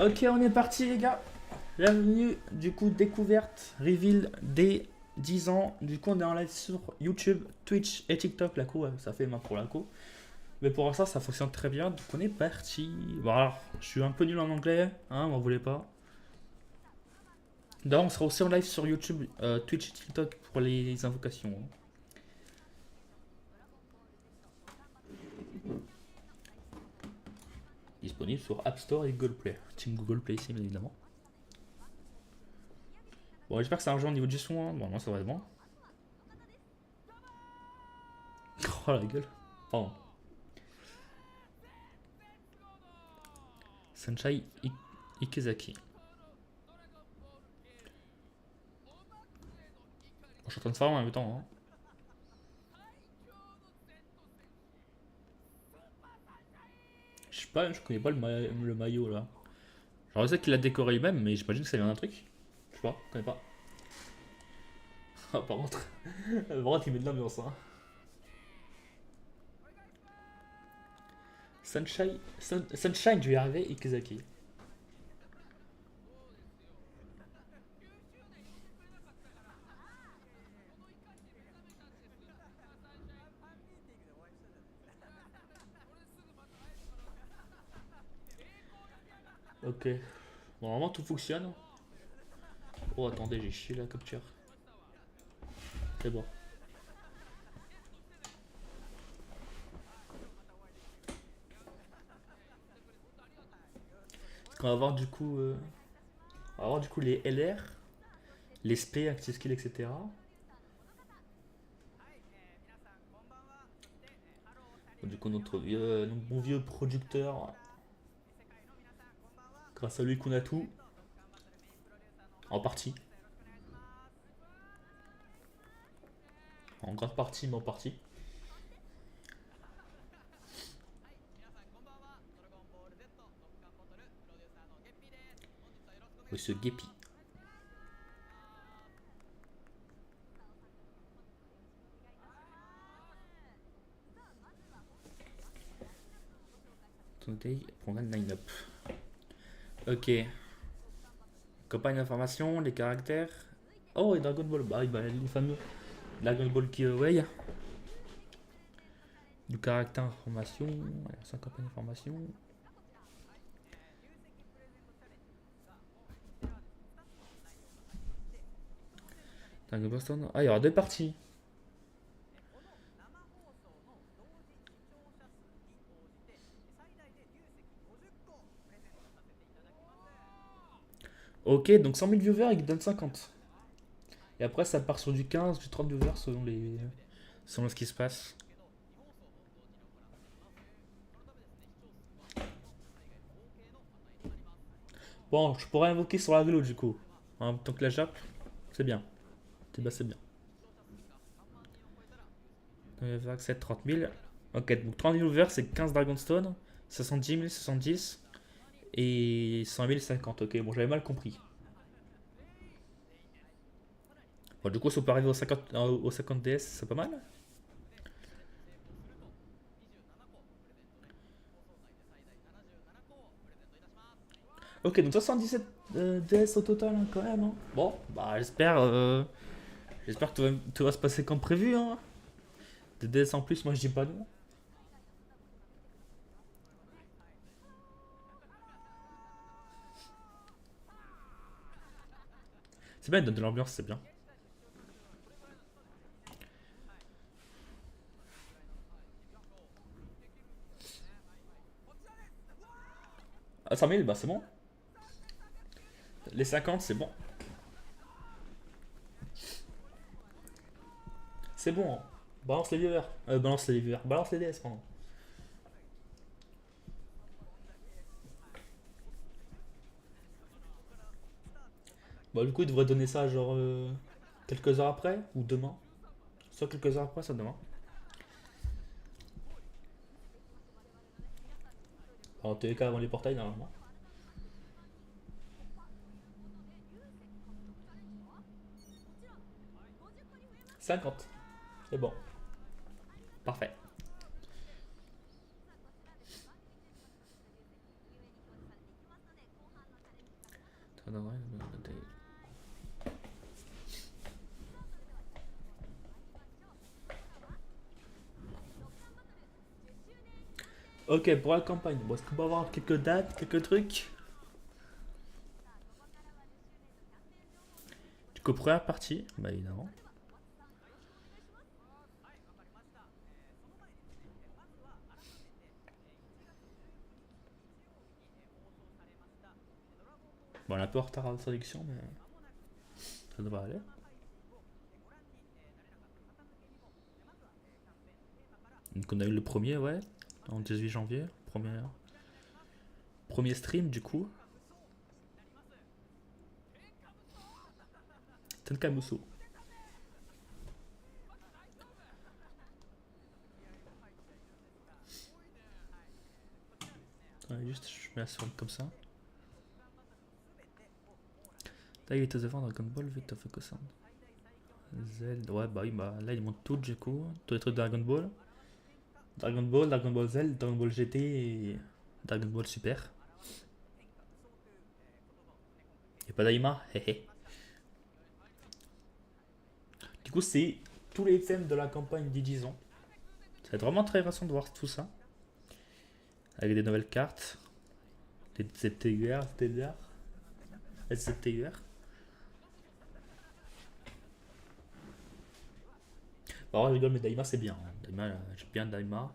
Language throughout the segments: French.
Ok, on est parti les gars. Bienvenue, du coup, découverte, reveal des 10 ans. Du coup, on est en live sur YouTube, Twitch et TikTok. La co, ça fait main pour la co. Mais pour l'instant, ça fonctionne très bien. Donc, on est parti. Bon, alors, je suis un peu nul en anglais, hein, m'en voulez pas. D'ailleurs, on sera aussi en live sur YouTube, Twitch et TikTok pour les invocations, hein. Disponible sur App Store et Google Play. Team Google Play ici, bien évidemment. Bon, j'espère que ça rejoint au niveau du son, hein. Bon, non, ça va être bon. Oh la gueule. Pardon. Senshai Ikezaki. Bon, je suis en train de faire en même temps, hein. Je sais pas, je connais pas le maillot là. Genre, je sais qu'il a décoré lui-même, mais j'imagine que ça vient d'un truc. Je sais pas, je connais pas. Ah, par contre, il met de l'ambiance, hein. Sunshine, je vais y arriver, Ikezaki. Ok. Bon, normalement tout fonctionne. Oh, attendez, j'ai chié la capture. C'est bon. Parce qu'on va avoir du coup. On va avoir du coup les LR, les SP, Active Skill, etc. Bon, du coup, notre bon vieux producteur, grâce à lui qu'on a tout, en partie. En grande partie, mais en partie. Monsieur Gepi. Today, programme line-up. Ok. Campagne d'information, les caractères. Oh, et Dragon Ball. Bah, le fameux Dragon Ball Giveaway. Du caractère information. Alors, c'est campagne d'information. Dragon Ball Stone. Ah, il y aura deux parties. Ok, donc 100 000 viewers, il donne 50. Et après, ça part sur du 15, du 30 viewers selon ce qui se passe. Bon, je pourrais invoquer sur la vélo du coup. En même temps que la Jap, c'est bien. C'est bien. 7, 30 000. Ok, donc 30 000 viewers, c'est 15 Dragonstone. 70 000, 70. Et 100 000, 50. Ok, bon, j'avais mal compris. Bon, du coup, si on peut arriver au 50 DS, c'est pas mal. Ok, donc 77 DS au total, hein, quand même, hein. Bon, bah, j'espère que tout va se passer comme prévu, hein. Des DS en plus, moi je dis pas non. C'est bien, il donne de l'ambiance, c'est bien. Ah, 100 000, bah c'est bon. Les 50, c'est bon. C'est bon, hein. Balance les viewers. Balance les viewers. Balance les DS, pardon. Bah, du coup, il devrait donner ça genre quelques heures après ou demain. Soit quelques heures après, soit demain. En tous les cas, avant les portails, normalement. 50. C'est bon. Parfait. Ok, pour la campagne, bon, est-ce qu'on peut avoir quelques dates, quelques trucs? Du coup, première partie, bah évidemment. Bon, on est un peu en retard à la traduction, mais ça devrait aller. Donc on a eu le premier, ouais, en 18 janvier, premier stream du coup. Tenkamusu. Ouais, juste, je mets la seconde comme ça. Là, il était devant Dragon Ball, vite, fait que ça. Zelda, ouais, bah oui, bah là, il monte tout du coup. Tous les trucs de Dragon Ball. Dragon Ball, Dragon Ball Z, Dragon Ball GT et Dragon Ball Super. Y'a pas Daima, hehe. Du coup, c'est tous les thèmes de la campagne des 10 ans. Ça va être vraiment très intéressant de voir tout ça. Avec des nouvelles cartes. Des ZTUR, ZTUR, SZTUR. Bon, je rigole, mais Daima c'est bien. Daima, j'aime bien Daima.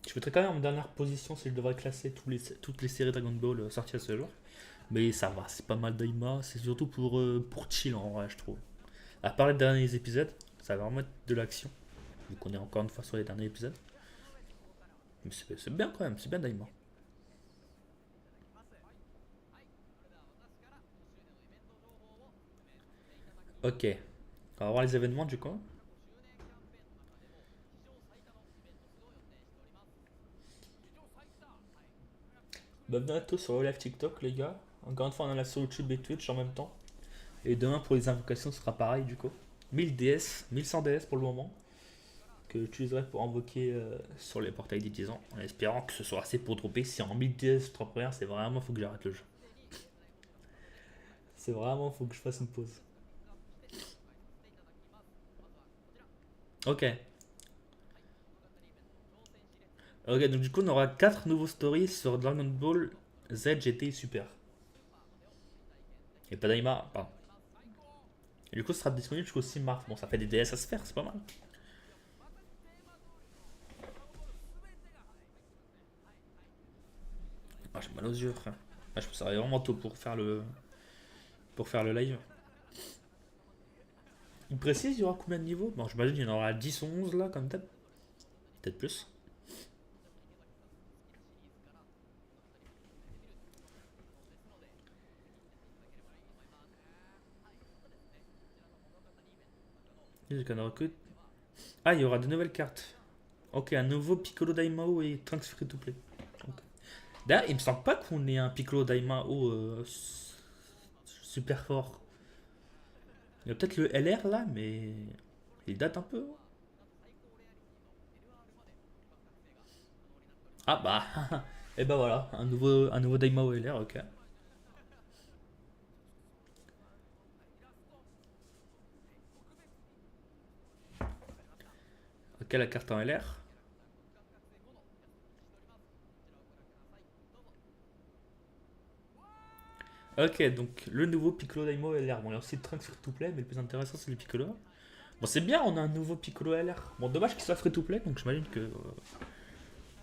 Je mettrais quand même en dernière position si je devrais classer toutes les séries Dragon Ball sorties à ce jour. Mais ça va, c'est pas mal Daima. C'est surtout pour chill en vrai, je trouve. À part les derniers épisodes, ça va vraiment être de l'action. Vu qu'on est encore une fois sur les derniers épisodes. Mais c'est bien quand même, c'est bien Daima. Ok, on va voir les événements du coup. Bienvenue à tous sur le live TikTok les gars. Encore une fois on est là sur YouTube et Twitch en même temps. Et demain pour les invocations ce sera pareil du coup. 1000 DS, 1100 DS pour le moment. Que j'utiliserai pour invoquer sur les portails des 10 ans. En espérant que ce soit assez pour dropper. Si en 1000 DS je drop rien, c'est vraiment faut que j'arrête le jeu. C'est vraiment faut que je fasse une pause. Ok. Ok, donc du coup on aura 4 nouveaux stories sur Dragon Ball Z, GT et Super. Et pas Daima, pardon. Et du coup, ce sera disponible jusqu'au 6 mars. Bon, ça fait des DS à se faire, c'est pas mal. Ah, j'ai mal aux yeux, frère. Ah, je me serais vraiment tôt pour faire le live. Il précise, il y aura combien de niveaux? Bon, j'imagine qu'il y en aura 10 ou 11 là, comme d'hab. Peut-être plus. Ah, il y aura de nouvelles cartes. Ok, un nouveau Piccolo Daimao et Trunks Free to Play. Ok. D'ailleurs, il me semble pas qu'on ait un Piccolo Daimao super fort. Il y a peut-être le LR là, mais il date un peu. Ah bah, et bah voilà, un nouveau Daimao LR, ok. Ok, la carte en LR. Ok, donc le nouveau Piccolo Daimao LR. Bon, il y a aussi le Trunks free to play, mais le plus intéressant c'est le Piccolo. Bon, c'est bien, on a un nouveau Piccolo LR. Bon, dommage qu'il soit free to play, donc j'imagine que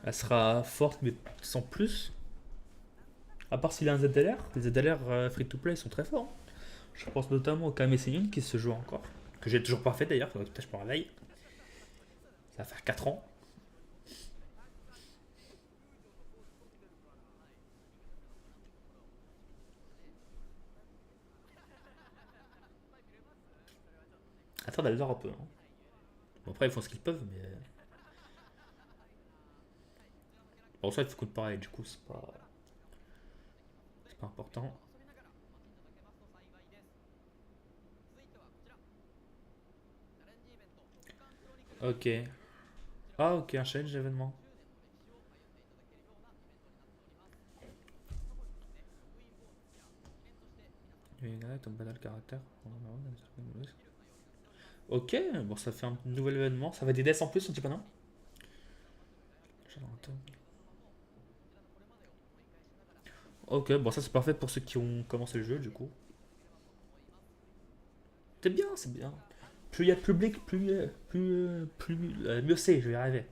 elle sera forte, mais sans plus. À part s'il a un ZLR, les ZLR free to play sont très forts, hein. Je pense notamment au Kame Sennin qui se joue encore, que j'ai toujours pas fait d'ailleurs, faudrait que je me réveille. Ça va faire 4 ans. Attends, elle dort un peu, hein. Bon, après, ils font ce qu'ils peuvent, mais. Bon, ça, il faut coûte pareil, du coup, c'est pas important. Ok. Ah, ok, un challenge d'événement. Tombe pas dans le caractère. Ok, bon, ça fait un nouvel événement. Ça va des deaths en plus, un petit peu, non? Ok, bon, ça c'est parfait pour ceux qui ont commencé le jeu, du coup. C'est bien, c'est bien. Plus il y a de public, mieux c'est, je vais y arriver.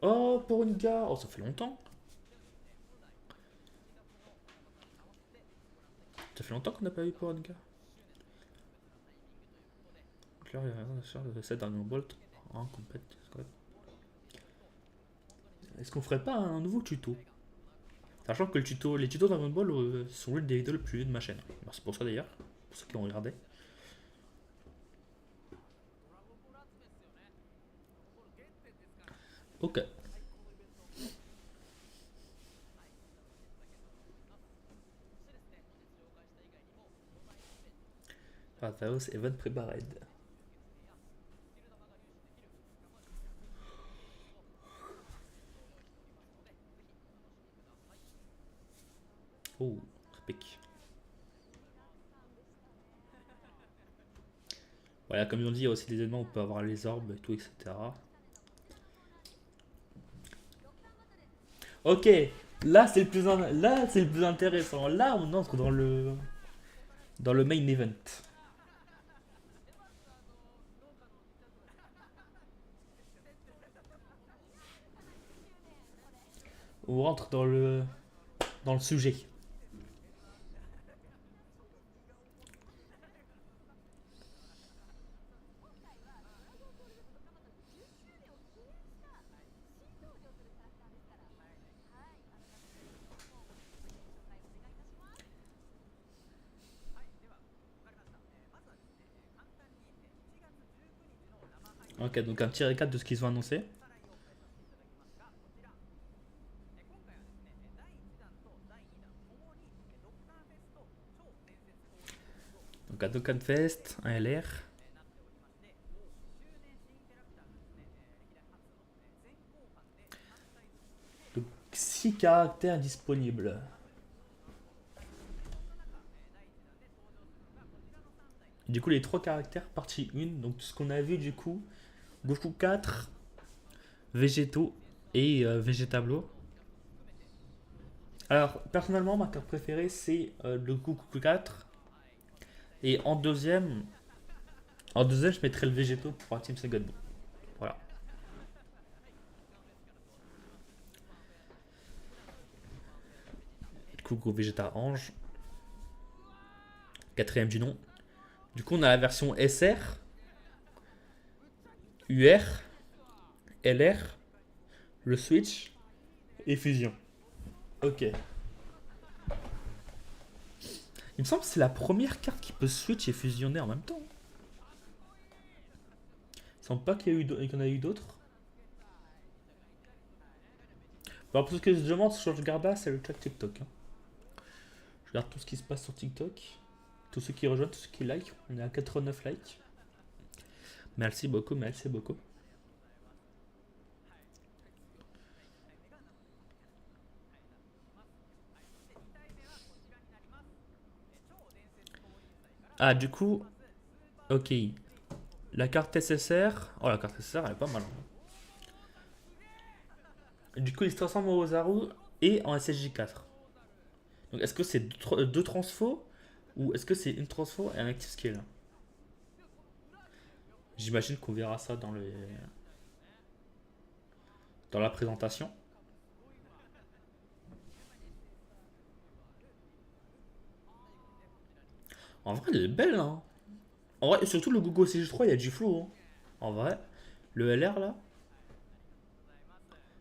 Oh, pour une gars, oh, ça fait longtemps. Ça fait longtemps qu'on n'a pas eu pour une gars. Claire, il y a rien à faire de cette Dragon Bolt. Hein, complète. Est-ce qu'on ferait pas un nouveau tuto? Sachant que les tutos Dragon Ball sont l'une des vidéos les plus vues de ma chaîne. Merci pour ça d'ailleurs, pour ceux qui ont regardé. Ok. Rathaus Event Prepared. Oh, pique. Voilà, comme ils ont dit, il y a aussi des événements où on peut avoir les orbes et tout, etc. Ok, là c'est le plus intéressant. Là, on entre dans le main event. On rentre dans le sujet. Ok, donc un petit récap de ce qu'ils ont annoncé. Donc un Dokkan Fest, un LR. Donc 6 caractères disponibles. Du coup, les 3 caractères, partie 1. Donc ce qu'on a vu du coup, Goku 4, Végétaux et Végétablo. Alors, personnellement, ma carte préférée, c'est le Goku 4. Et en deuxième, je mettrais le Végétaux pour Team Second. Voilà. Coucou Vegeta Ange. Quatrième du nom. Du coup, on a la version SR, UR, LR, le Switch et Fusion. Ok. Il me semble que c'est la première carte qui peut Switch et fusionner en même temps. Il semble pas qu'il y en a eu d'autres. Alors, pour ce que je demande sur je regarde là, c'est le chat TikTok. Hein. Je regarde tout ce qui se passe sur TikTok. Tous ceux qui rejoignent, tous ceux qui like. On est à 89 likes. Merci beaucoup, merci beaucoup. Ah, du coup, ok. La carte SSR. Oh, la carte SSR, elle est pas mal. Hein. Du coup, il se transforme en Ozaru et en SSJ4. Donc, est-ce que c'est deux transfos ou est-ce que c'est une transfo et un active skill? J'imagine qu'on verra ça dans la présentation. En vrai, elle est belle, hein. En vrai, surtout le Google CG3, il y a du flow. Hein. En vrai, le LR là.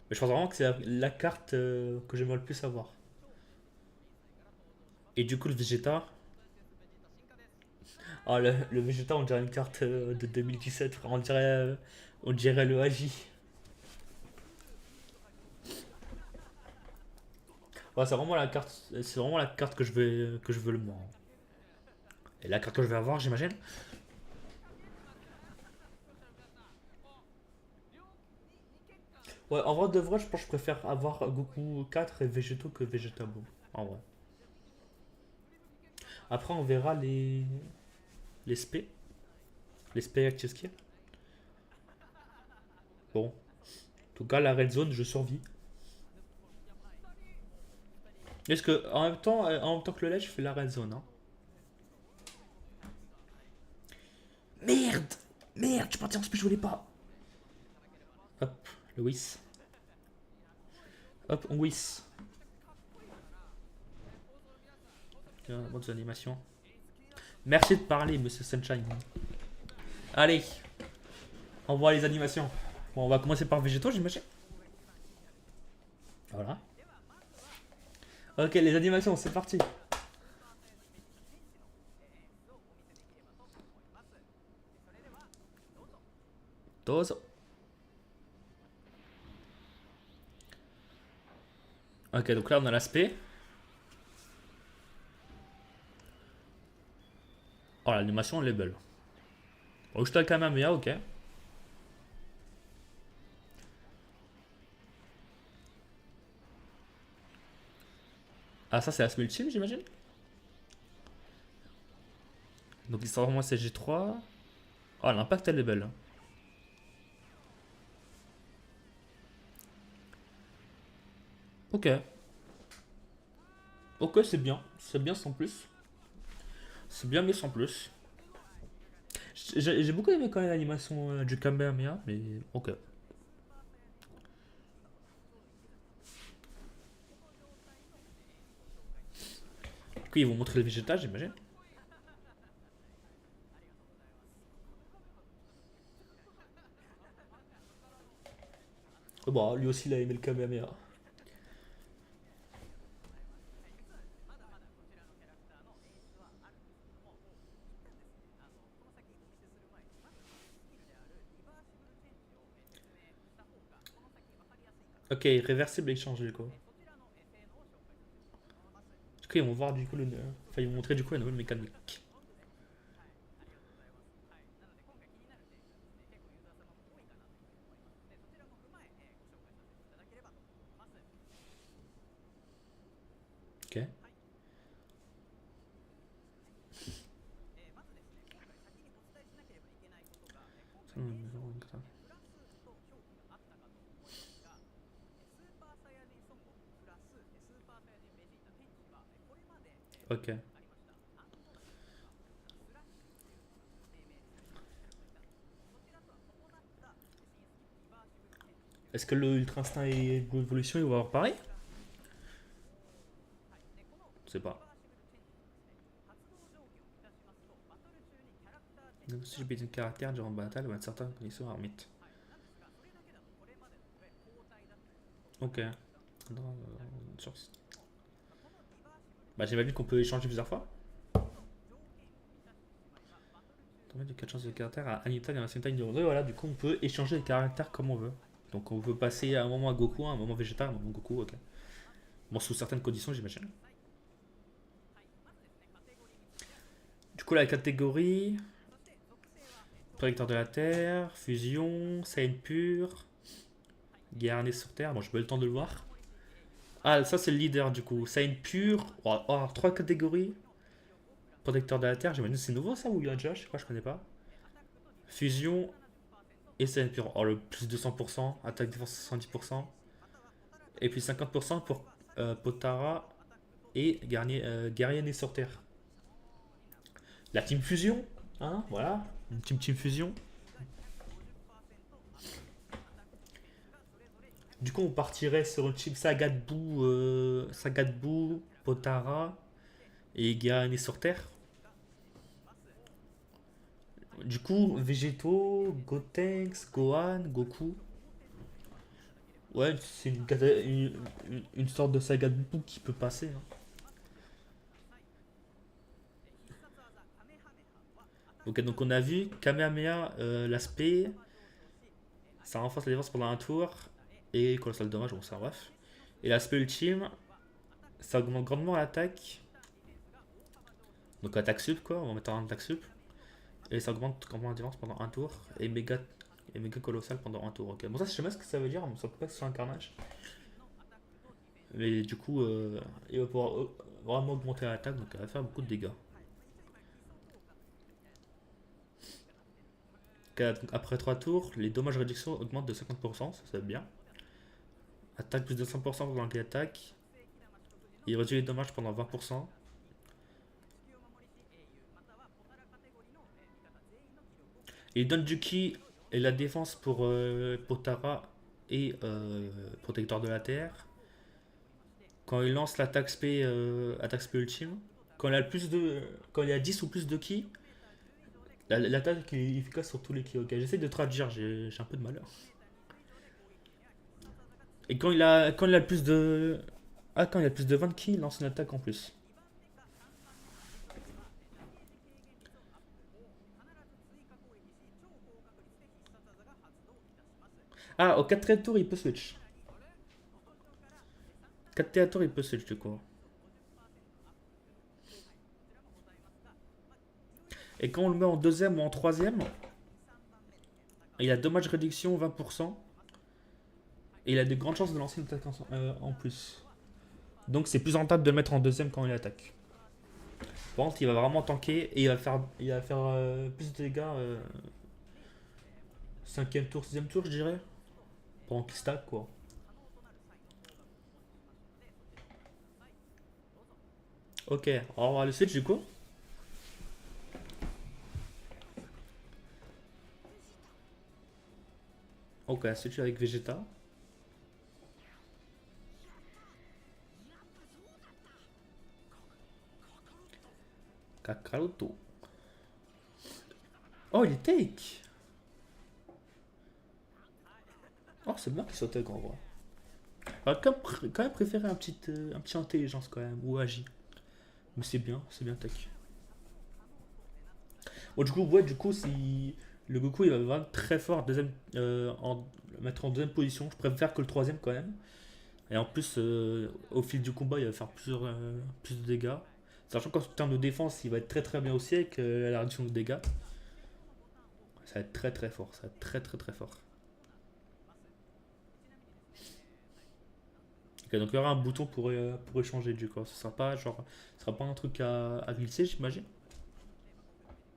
Mais je pense vraiment que c'est la carte que j'aimerais le plus avoir. Et du coup, le Vegeta. Ah, le Vegeta, on dirait une carte de 2017. On dirait le AJ. Ouais, c'est vraiment la carte que je veux le moins. Et la carte que je vais avoir, j'imagine. Ouais, en vrai de vrai, je pense que je préfère avoir Goku 4 et Végétaux que Vegeta Blue. En vrai. Après, on verra les SP. Les SP Active Gear. Bon. En tout cas, la Red Zone, je survis. Est-ce que en même temps que le lait, je fais la Red Zone, hein. Merde! Merde, je suis parti en SP, je voulais pas. Hop, le Whis. Hop, on Whis. Bonnes animations. Merci de parler, monsieur Sunshine. Allez, on voit les animations. Bon, on va commencer par végétaux, j'imagine. Voilà. Ok, les animations, c'est parti. Dozo. Ok, donc là, on a l'aspect. Oh, l'animation, elle est belle. Bon, je t'ai quand même, ok. Ah, ça, c'est l'aspect ultime, j'imagine. Donc, il sort vraiment CG3. Oh, l'impact, elle est belle. Ok. Ok, c'est bien. C'est bien sans plus. C'est bien, mais sans plus. J'ai beaucoup aimé quand même l'animation du Kamehameha, mais ok. Du coup, ils vont montrer le végétal, j'imagine. Bon, lui aussi, il a aimé le Kamehameha. Ok, réversible échangé, quoi. Du coup, ils vont voir du coup enfin, ils vont montrer du coup la nouvelle mécanique. Ok. Ok. Est-ce que le Ultra Instinct et Blue Evolution ils vont avoir pareil? Je sais pas. Même si je bête un caractère durant la bataille ou à certaines conditions armites. Ok. Bah j'imagine qu'on peut échanger plusieurs fois. On met de 4 chances de caractère à Anita et à Sentai numéro 2. Voilà, du coup on peut échanger les caractères comme on veut. Donc on peut passer à un moment à Goku, à un moment Vegeta, à un moment Goku, ok. Bon, sous certaines conditions, j'imagine. Du coup, la catégorie. Protecteur de la Terre, Fusion, Saiyan pur, Guerre née sur Terre. Bon, j'ai pas eu le temps de le voir. Ah, ça c'est le leader du coup. Saiyan pur. Oh, oh, 3 catégories. Protecteur de la Terre, j'imagine que c'est nouveau ça ou il y a déjà? Je sais pas, je connais pas. Fusion et Saiyan pur. Oh, le plus de 100%, attaque défense 70%. Et puis 50% pour Potara et Guerrier né sur Terre. La team Fusion, hein, voilà. Une team Fusion. Du coup, on partirait sur une team Sagadbu, Potara et Guerrier sur Terre. Du coup, végétaux, Gotenks, Gohan, Goku. Ouais, c'est une sorte de saga de boue qui peut passer, hein. Ok, donc on a vu Kamehameha, l'aspect, ça renforce la défense pendant un tour et colossal dommage, bon, ça bref. Et l'aspect ultime, ça augmente grandement l'attaque. Donc attaque sup quoi, on va mettre en attaque sup. Et ça augmente grandement la défense pendant un tour. Et méga Et méga colossal pendant un tour. Ok. Bon, ça, je sais pas ce que ça veut dire, mais ça peut pas que ce soit un carnage. Mais du coup, il va pouvoir vraiment augmenter l'attaque, donc il va faire beaucoup de dégâts. Après 3 tours, les dommages réduction augmentent de 50%, ça c'est bien. Attaque plus de 100% pendant qu'il attaque. Il réduit les dommages pendant 20%. Il donne du ki et la défense pour Tara et protecteur de la terre. Quand il lance attaque spé ultime, quand il a plus de, quand il y a 10 ou plus de ki, l'attaque est efficace sur tous les ki. Ok, j'essaie de traduire, j'ai un peu de malheur. Et quand il a plus de, quand il a plus de 20 ki, il lance une attaque en plus. Ah, au 4 tour, il peut switch. 4 tour, il peut switch du coup. Et quand on le met en deuxième ou en troisième, il a dommage réduction 20%. Et il a de grandes chances de lancer une attaque en plus. Donc c'est plus rentable de le mettre en deuxième quand il attaque. Par contre, il va vraiment tanker et il va faire plus de dégâts 5ème tour, 6ème tour, je dirais. Pendant qu'il stack quoi. Ok, on va voir le switch du coup. Ok, switch avec Vegeta. Kakaroto. Oh, il est take. Oh, c'est bien qu'il soit take en vrai. J'aurais quand même préféré un petit intelligence quand même, ou agi. Mais c'est bien take. Bon, du coup, ouais, du coup, si le Goku il va vraiment très fort, le mettre en deuxième position, je préfère que le troisième quand même. Et en plus, au fil du combat, il va faire plus de dégâts. Sachant qu'en termes de défense, il va être très bien aussi avec la réduction de dégâts. Ça va être très fort, ça va être très fort. Ok, donc il y aura un bouton pour échanger du coup. Ce sera pas un truc à glisser, j'imagine.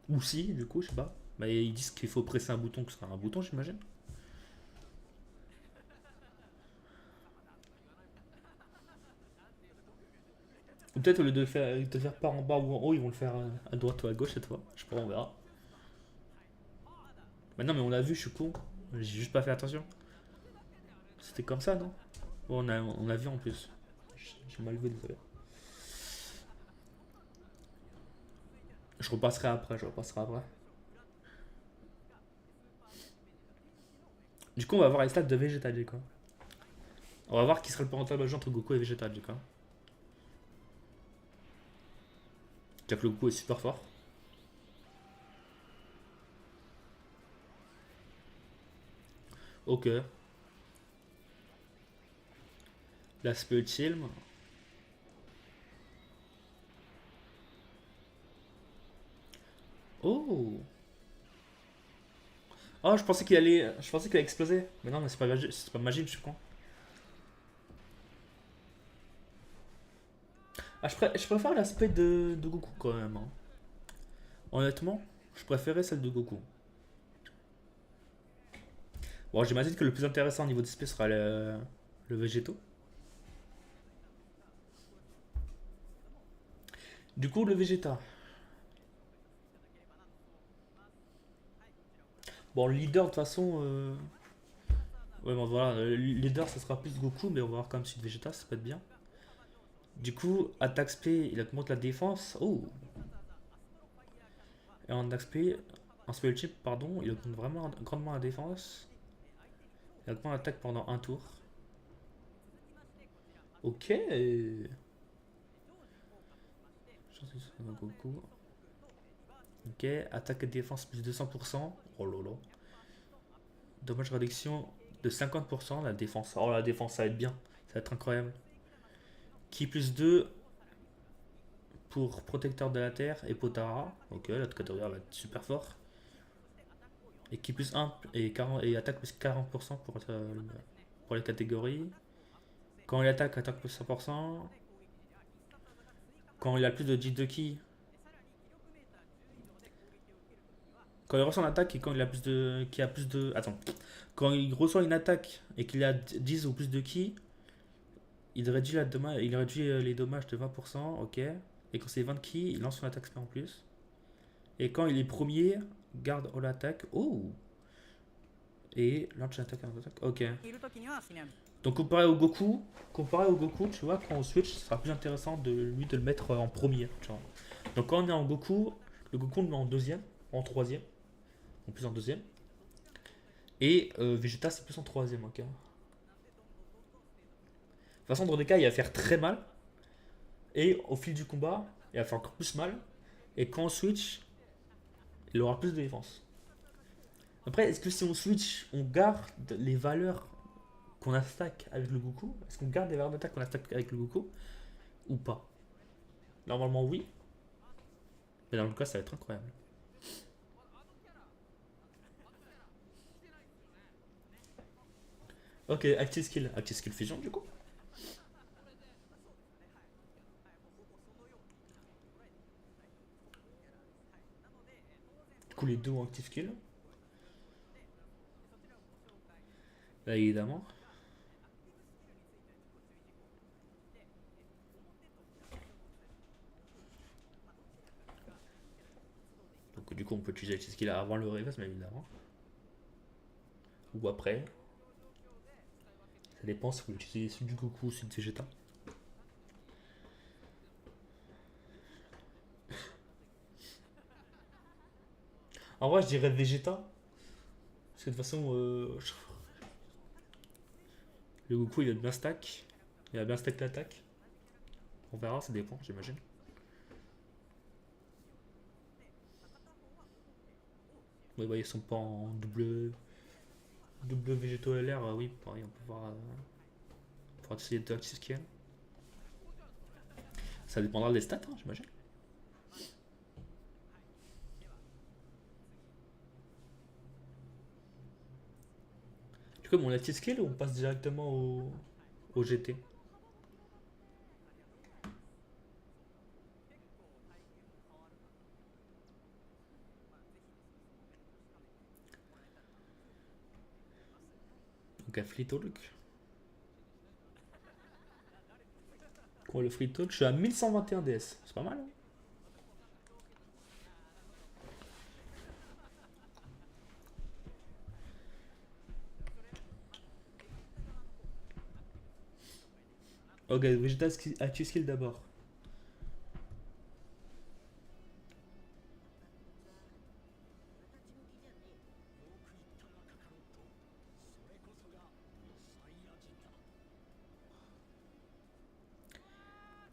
Ou si, du coup, je sais pas. Mais ils disent qu'il faut presser un bouton, que ce sera un bouton, j'imagine. Ou peut-être au lieu de faire par en bas ou en haut, ils vont le faire à droite ou à gauche cette fois. Je sais pas, on verra. Mais non, mais on l'a vu, je suis con. J'ai juste pas fait attention. C'était comme ça, non? Bon, on a vu en plus. J'ai mal vu, désolé. Je repasserai après. Du coup, on va voir les stats de Vegeta, du coup. On va voir qui sera le plus rentable entre Goku et Vegeta, du coup. Déjà que le Goku est super fort. Ok. L'aspect ultime. Oh! Oh, je pensais qu'il allait exploser. Mais non, mais c'est pas magique, je suis con. Ah, je préfère l'aspect de Goku quand même, hein. Honnêtement, je préférais celle de Goku. Bon, j'imagine que le plus intéressant au niveau d'esprit sera le végétaux. Du coup, le Vegeta. Bon, le leader, de toute façon. Ouais, bon, voilà. Le leader, ça sera plus Goku, mais on va voir quand même si le Vegeta, ça peut être bien. Du coup, attaque SP, il augmente la défense. Oh! Et en attaque SP, en spell chip, pardon, il augmente vraiment grandement la défense. Il augmente l'attaque pendant un tour. Ok. Goku. Ok, attaque et défense plus 200%. Oh lolo. Dommage réduction de 50%. La défense. Oh, la défense, ça va être bien. Ça va être incroyable. Qui plus 2 pour protecteur de la terre et Potara. Ok, la catégorie va être super fort. Et qui plus 1 et, 40, et attaque plus 40% pour les catégories. Quand il attaque plus 100%. Quand il a plus de 10 de ki. Quand il reçoit une attaque et quand il a plus de. Qui a plus de. Attends. Quand il reçoit une attaque et qu'il a 10 ou plus de ki, il réduit les dommages de 20%, ok. Et quand c'est 20 ki, il lance son attaque spé en plus. Et quand il est premier, garde all attack. Oh! Et lance attaque, ok. Donc comparé au Goku, tu vois, quand on switch, ce sera plus intéressant de lui de le mettre en premier. Tu vois. Donc quand on est en Goku, le Goku on le met en deuxième, en troisième, en plus en deuxième. Et Vegeta c'est plus en troisième, ok. De toute façon, dans des cas, il va faire très mal. Et au fil du combat, il va faire encore plus mal. Et quand on switch, il aura plus de défense. Après, est-ce que si on switch, on garde les valeurs qu'on a stack avec le Goku? Est-ce qu'on garde les valeurs d'attaque qu'on a stack avec le Goku? Ou pas? Normalement, oui. Mais dans le cas, ça va être incroyable. Ok, Active Skill. Active Skill Fusion, du coup. Du coup, les deux ont Active Skill. Là, évidemment. Donc, du coup, on peut utiliser Active Skill avant le reverse, mais évidemment. Ou après. Ça dépend si vous utilisez celui du Goku ou celui de Vegeta. En vrai, je dirais Vegeta. Parce que de toute façon, le Goku il a bien stack. Il a bien stack l'attaque. On verra, ça dépend, j'imagine. Oui, bah, ils sont pas en double végétaux LR, oui, pareil, on peut voir. On pourra essayer de active skill. Ça dépendra des stats, hein, j'imagine. Du coup, mon active skill, on passe directement au GT. Donc à Free Talk. Pour le Free Talk, je suis à 1121 DS. C'est pas mal, hein. Ok, Vegeta active skill d'abord.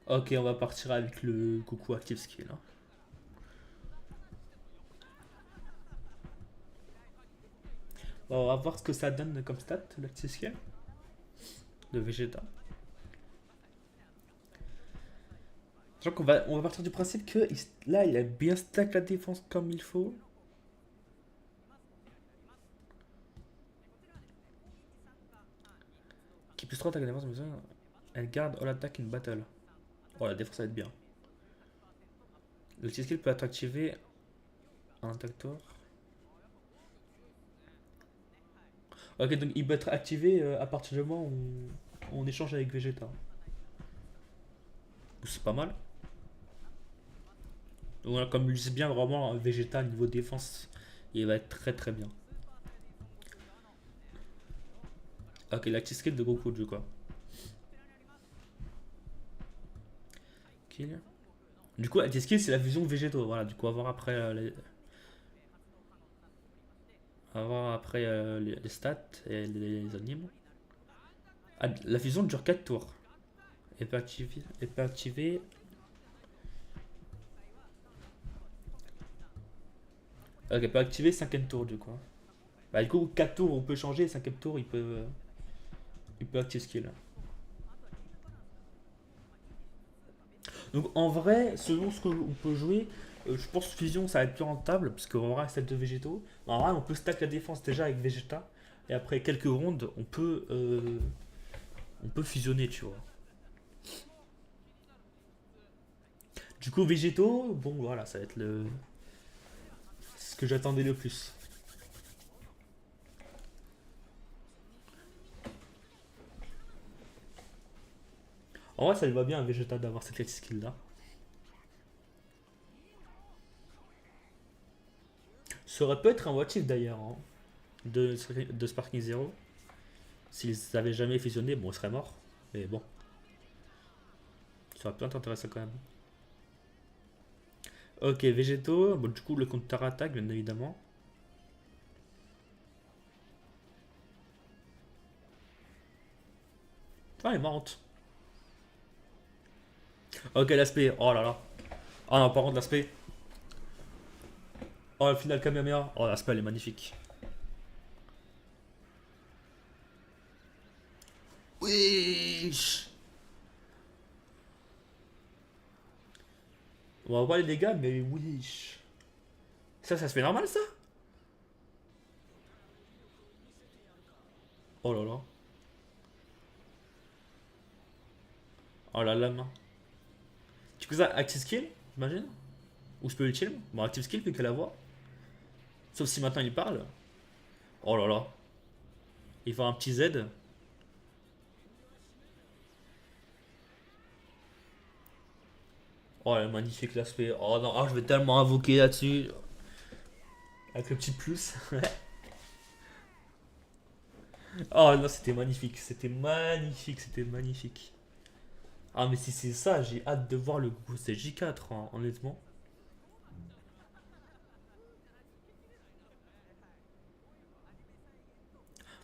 Ok, on va partir avec le Goku active skill, hein. On va voir ce que ça donne comme stat, l'active skill de Vegeta. Donc on va partir du principe que là il a bien stack la défense comme il faut. Qui plus 3 attaque la défense, mais ça, elle garde all attack in battle. Oh, la défense va être bien. Le skill peut être activé en attaque tour. Ok, donc il peut être activé à partir du moment où on échange avec Vegeta. C'est pas mal. Donc voilà, comme il dit bien, vraiment Vegeta niveau défense, il va être très très bien. Ok, l'active skill de Goku du coup. Kill. Du coup, l'active skill c'est la fusion végétaux. Voilà, du coup, avoir après les stats et les animes. Ah, la fusion dure 4 tours. Elle peut activer. Ok, elle peut activer 5ème tour du coup. Bah, du coup, 4 tours on peut changer, 5ème tour il peut activer skill. Donc en vrai, selon ce qu'on peut jouer, Je pense que Fusion ça va être plus rentable parce qu'on va avoir un set de végétaux. En vrai, on peut stack la défense déjà avec Vegeta. Et après quelques rondes, on peut fusionner, tu vois. Du coup, végétaux, bon voilà, ça va être ce que j'attendais le plus. En vrai, ça lui va bien à Vegeta d'avoir cette skill là. Ça aurait pu être un what if d'ailleurs hein, de Sparking Zero. S'ils avaient jamais fusionné, bon, il serait mort. Mais bon, ça aurait pu être intéressant quand même. Ok, végétaux. Bon, du coup, le counter-attaque, bien évidemment. Ah, elle est marrante. Ok, l'aspect. Oh là là. Ah non, par contre, l'aspect. Oh, le final Kamehameha. Oh, l'aspect, elle est magnifique. Wesh. On va voir les dégâts, mais wesh. Ça se fait normal, ça? Oh là là. Oh la lame. Du coup, ça, active skill, j'imagine? Ou je peux ultime? Bon, active skill, vu qu'elle la voix. Sauf si maintenant il parle. Oh là là. Il fait un petit Z. Oh, elle est magnifique l'aspect. Oh non, ah, je vais tellement invoquer là-dessus. Avec le petit plus. Oh non, c'était magnifique. C'était magnifique. C'était magnifique. Ah, mais si c'est ça, j'ai hâte de voir le Goku CJ4, hein, honnêtement.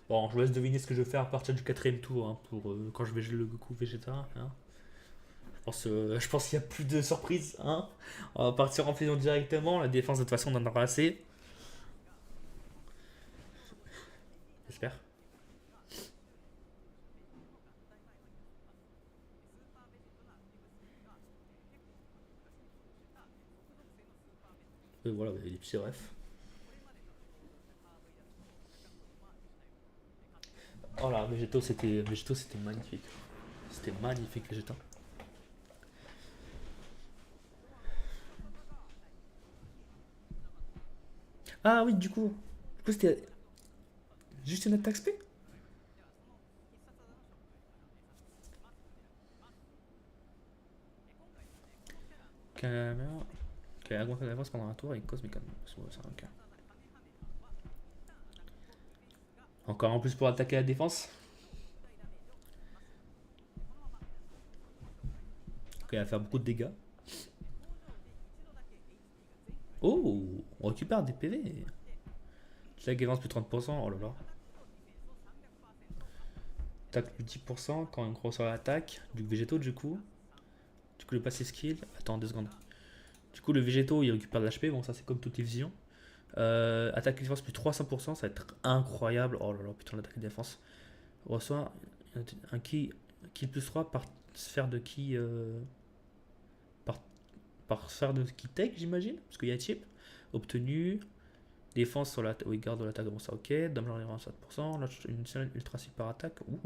Bon, je vous laisse deviner ce que je vais faire à partir du quatrième tour hein, pour quand je vais jouer le Goku Vegeta. Hein. Je pense qu'il n'y a plus de surprise. Hein. On va partir en fusion directement. La défense, de toute façon, on en aura assez. J'espère. Et voilà, il y a des petits refs. Oh là, Végéto, c'était magnifique. C'était magnifique, Végéta. Ah oui, du coup c'était juste une attaque spé. Caméra. Ok, augmente la défense pendant un tour avec Cosmic Cannon. Ok. Encore en plus pour attaquer la défense. Ok, elle va faire beaucoup de dégâts. Oh, on récupère des PV. Attaque avance plus 30%. Oh là là. Attaque plus 10% quand on croit sur l'attaque. Du végétaux, du coup. Du coup, le passé skill. Attends 2 secondes. Du coup, le végétaux il récupère de l'HP. Bon, ça c'est comme toutes les visions. Attaque et défense plus 300%, ça va être incroyable. Oh là là, putain, l'attaque et défense. On reçoit un kill plus 3 par sphère de ki. Par, par sphère de ki tech, j'imagine. Parce qu'il y a type. Obtenu. Défense sur l'attaque. Oui, garde de l'attaque, bon, ça ok. Damage environ 7%. Là, une ultra super attaque. Ouh,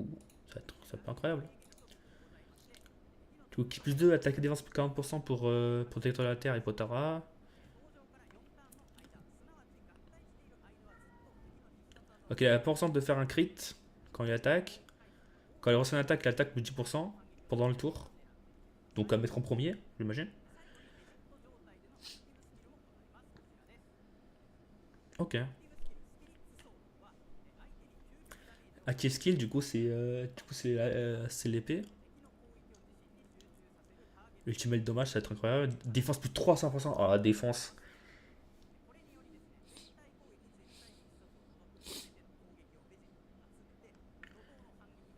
ça va être incroyable. Du coup, ki plus 2, attaque et défense plus 40% pour protecteur de la terre et Potara. Ok, elle a la de faire un crit quand il attaque. Quand elle reçoit une attaque, l'attaque plus 10% pendant le tour. Donc à mettre en premier, j'imagine. Ok. Active skill, c'est l'épée. Ultimate dommage, ça va être incroyable. Défense plus de 300%. Ah, la défense.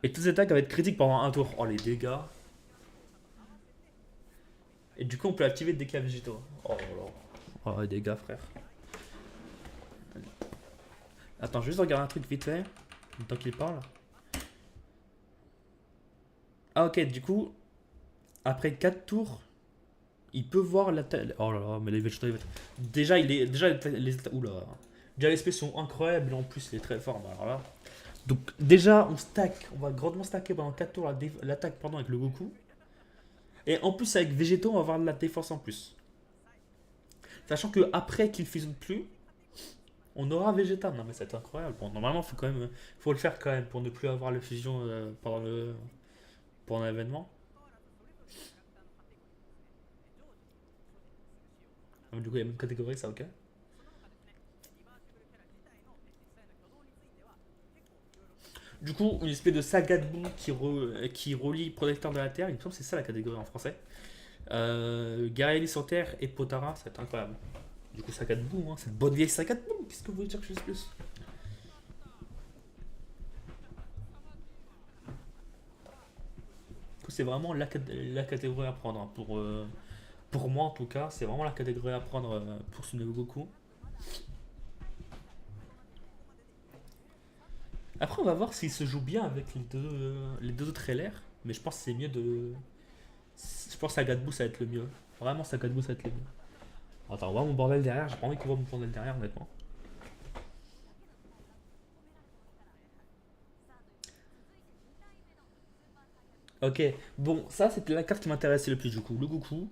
Et toutes les attaques vont être critiques pendant un tour. Oh, les dégâts. Et du coup, on peut activer dès qu'il y a végétaux. Oh là là. Oh, les dégâts, frère. Attends, je vais juste regarder un truc vite fait. Tant qu'il parle. Ah, ok, du coup, après 4 tours, Il peut voir la tête. Oh là là, mais les Vegeta, déjà, il est. Déjà, oula. Déjà, les SP sont incroyables, et en plus, il est très fort. Bah, alors là. Donc, déjà, on stack. On va grandement stacker pendant 4 tours l'attaque pardon, avec le Goku. Et en plus, avec Végéto, on va avoir de la défense en plus. Sachant que après qu'il fusionne plus, on aura Vegeta. Non, mais c'est incroyable. Bon, normalement, faut quand même, faut le faire quand même pour ne plus avoir la fusion pendant l'événement. Ah, du coup, il y a même catégorie, ça, ok. Du coup, une espèce de saga de boue qui relie Protecteur de la Terre. Il me semble que c'est ça la catégorie en français. Garelli sur Terre et Potara, ça va être incroyable. Du coup, saga de boue, hein, cette bonne vieille saga de boue. Qu'est-ce que vous voulez dire que je fasse plus? Du coup, c'est vraiment la catégorie à prendre, hein, pour moi en tout cas. C'est vraiment la catégorie à prendre pour ce nouveau Goku. Après, on va voir s'il se joue bien avec les deux autres LR. Mais je pense que c'est mieux de. Je pense que Saga de boue, ça va être le mieux. Vraiment, Saga de boue, ça va être le mieux. Attends, on voit mon bordel derrière. J'ai pas envie qu'on voit mon bordel derrière, honnêtement. Ok, bon, ça c'était la carte qui m'intéressait le plus du coup. Le Goku,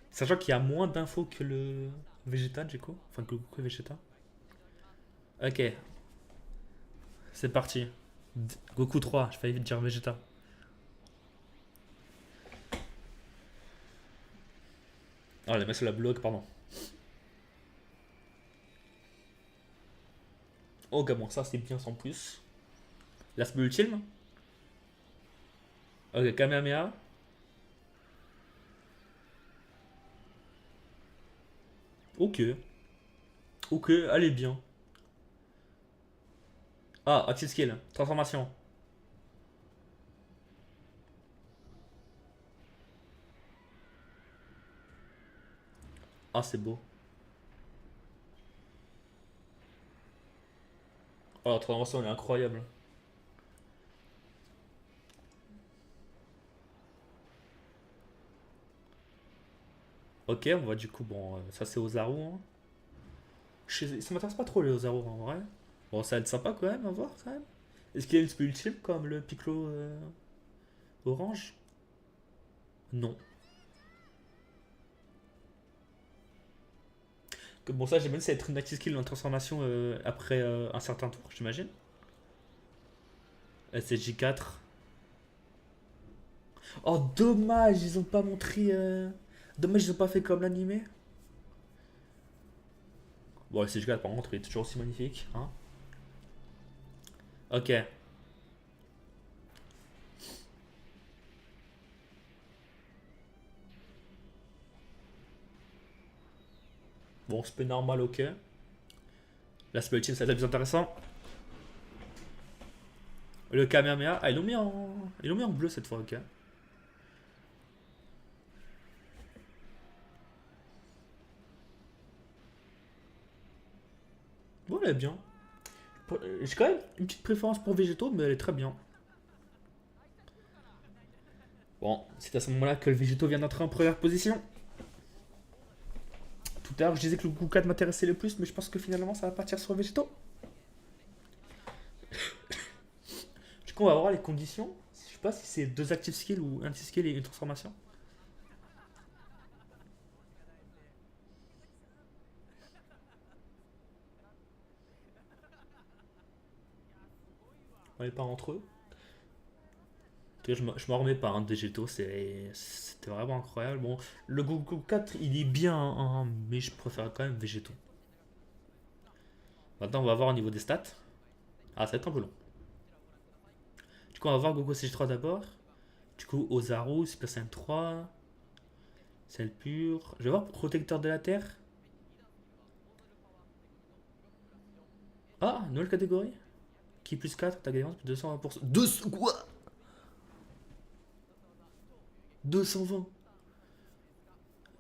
sachant qu'il y a moins d'infos que le Vegeta du coup. Enfin, que le Goku et Vegeta. Ok, c'est parti. Goku 3, je failli dire Vegeta. Ah, les mecs sur la bloc, pardon. Ok, bon, ça c'est bien sans plus. L'Aspe ultime. Ok, Kamehameha. Ok, ok, allez bien. Ah, Active Skill, transformation. Ah, c'est beau. Oh, la transformation elle est incroyable. Ok, on va du coup, bon, ça c'est Ozaru. Hein. Ça m'intéresse pas trop les Ozaru en vrai. Bon, ça va être sympa quand même à voir quand même. Est-ce qu'il y a une spell ultime comme le Piccolo orange? Non. Bon, ça, j'imagine, ça va être une active skill dans la transformation après un certain tour, j'imagine. SSJ4. Oh, dommage, ils ont pas montré. Dommage, ils ont pas fait comme l'animé. Bon, SSJ4, par contre, il est toujours aussi magnifique. Hein. Ok. Bon, spell normal, ok. La spell ultime, ça va être plus intéressant. Le Kamehameha. Ah, ils l'ont mis en bleu cette fois, ok. Bon, elle est bien. J'ai quand même une petite préférence pour Végéto, mais elle est très bien. Bon, c'est à ce moment-là que le Végéto vient d'entrer en première position. Tout à l'heure, je disais que le Goku 4 m'intéressait le plus, mais je pense que finalement, ça va partir sur Végéto. Du coup, on va voir les conditions. Je sais pas si c'est deux active skills ou un active skill et une transformation. On n'est pas entre eux. Je m'en remets pas, un Végéto, c'était vraiment incroyable. Bon, le Goku 4, il est bien, hein, mais je préfère quand même Végéto. Maintenant, on va voir au niveau des stats. Ah, ça va être un peu long. Du coup, on va voir Goku CG3 d'abord. Du coup, Ozaru, Super Saiyan 3, Celle pure. Je vais voir Protecteur de la Terre. Ah, nouvelle catégorie. Qui plus 4, attaque défense plus 220%. 200 quoi? 220.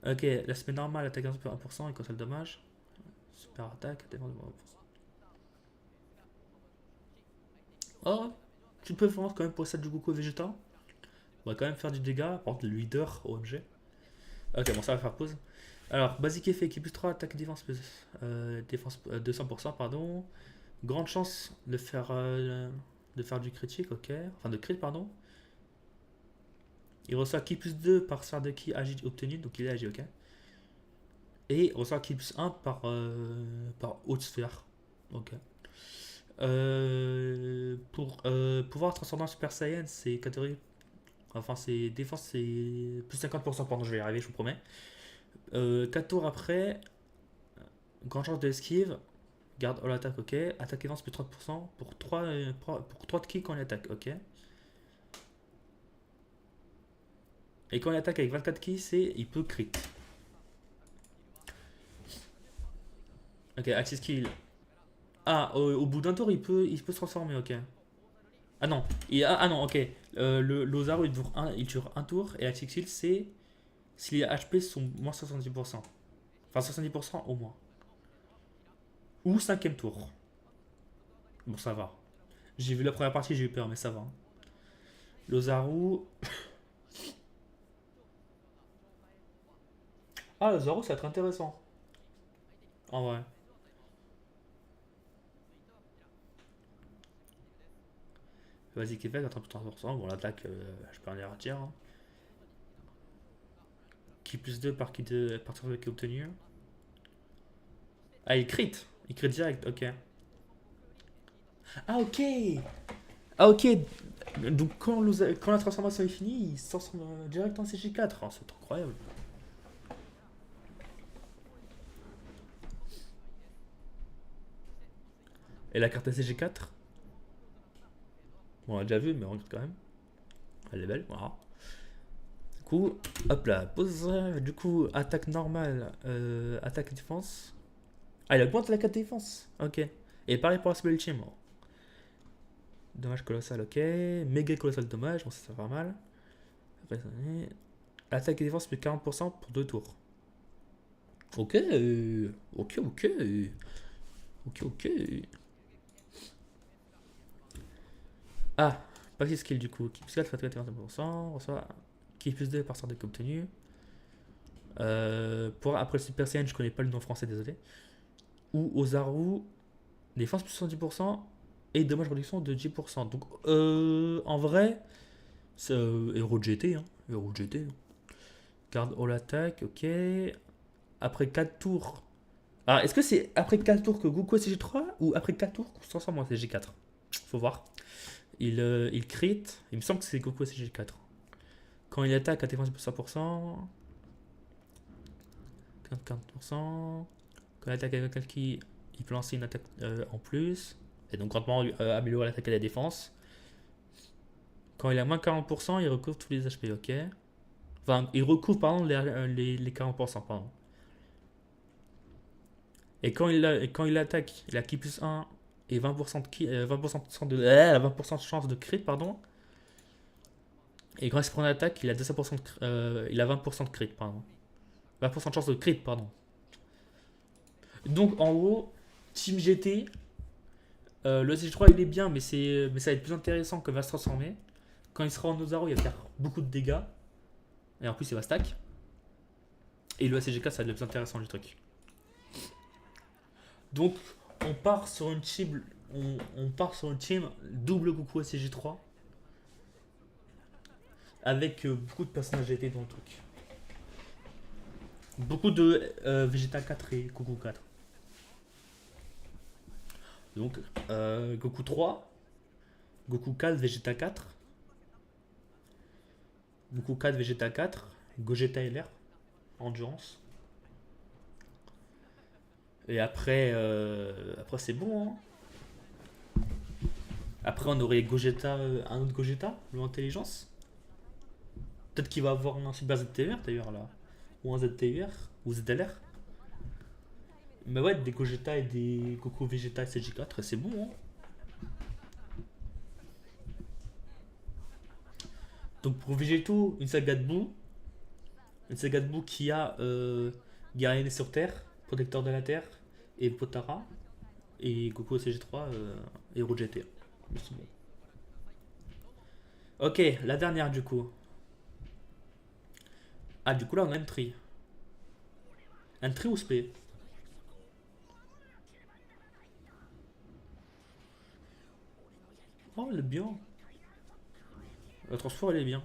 Ok, l'aspect normal, attaque défense plus 1% et cancel dommage. Super attaque, défense plus 1%. Oh, petite préférence quand même pour celle du Goku Vegeta. On va quand même faire du dégât. Par contre, le leader, OMG. Ok, bon, ça va faire pause. Alors, basique effet, qui plus 3, attaque défense 200%, pardon. Grande chance de faire du critique, ok. Enfin, de crit, pardon. Il reçoit qui plus 2 par sort de ki agi obtenu, donc il est agi, ok. Et il reçoit qui plus 1 par haute sphère, ok. Pour pouvoir transcendant Super Saiyan, c'est catégorie. Enfin, c'est défense, c'est plus 50%, pardon, je vais y arriver, je vous promets. 4 tours après, grande chance de esquive, garde all attaque, ok. Attaque défense plus 30% pour 3 de ki quand il attaque, ok. Et quand il attaque avec 24 ki, il peut crit. Ok, Axis Kill. Ah, au bout d'un tour, il peut se transformer, ok. Ah non, ah non, ok. L'Ozaru il dure un tour et Axis Kill, c'est si les HP sont moins 70%. Enfin, 70% au moins. Ou cinquième tour. Bon, ça va. J'ai vu la première partie, j'ai eu peur, mais ça va. L'Ozaru. Ah, l'Ozaru, ça va être intéressant. En vrai. Vas-y, Québec, à 30%. Bon, l'attaque, je peux en dire à tiers. Hein. Qui plus 2 par qui de partir de qui obtenu. Ah, il crit. Il crit direct, ok. Ah, ok. Ah, ok. Donc, quand la transformation est finie, il se transforme direct en CG4. Oh, c'est incroyable. Et la carte CG4. Bon, on l'a déjà vu, mais on regarde quand même. Elle est belle, voilà. Du coup, hop là, pause. Du coup, attaque normale, attaque défense. Ah, il augmente la carte défense. Ok. Et pareil pour la Spell Team. Dommage colossal, ok. Méga colossal dommage, bon, ça va mal. Attaque et défense plus 40% pour 2 tours. Ok, ok, ok. Ok, ok. Ah, pas de skill du coup. Qui plus 4 fait 41%. Reçoit qui plus 2 par sort de obtenu. Après le Super Saiyan, je connais pas le nom français, désolé. Ou Ozaru, défense plus 70% et dommage réduction de 10%. Donc, en vrai, c'est Hero GT. Hein. Hero GT. Garde all attack, ok. Après 4 tours. Alors, est-ce que c'est après 4 tours que Goku est CG3 ou après 4 tours qu'on se transforme en CG4? Faut voir. Il crit. Il me semble que c'est Goku CG4. Quand il attaque à défense de 100%. 40%. Quand il attaque avec quelqu'un qui. Il peut lancer une attaque en plus. Et donc, grandement améliorer l'attaque et la défense. Quand il a moins 40%, il recouvre tous les HP, ok. Enfin, il recouvre, pardon, les 40%, pardon. Et quand il attaque, il a ki plus 1 et 20% de, 20% de chance de crit, pardon. Et quand il se prend une attaque, il a, 200% il a 20% de crit, pardon. 20% de chance de crit, pardon. Donc en gros, Team GT, le CG3 il est bien, mais ça va être plus intéressant quand il va se transformer. Quand il sera en Ozaru, il va faire beaucoup de dégâts. Et en plus, il va stack. Et le ACGK, ça va être le plus intéressant du truc. Donc, on part sur une team, on part sur une team double Goku ACG3 avec beaucoup de personnages GT dans le truc. Beaucoup de Vegeta 4 et Goku 4. Donc, Goku 3, Goku 4, Vegeta 4, Goku 4, Vegeta 4, Gogeta LR, Endurance. Et après c'est bon. Hein. Après, on aurait Gogeta, un autre Gogeta, l'intelligence. Peut-être qu'il va avoir un Super ZTR d'ailleurs là. Ou un ZTR, ou ZLR. Mais ouais, des Gogeta et des Goku Vegeta CG4, c'est bon. Hein. Donc pour Vegeto, une saga de boue. Une saga de boue qui a Guerrier sur Terre, Protecteur de la Terre et Potara. Et Goku CG3, Hero GT. C'est bon. Ok, la dernière du coup. Ah, du coup là on a une tri. Entry ou SP? Oh, elle est bien. Le transport, elle est bien.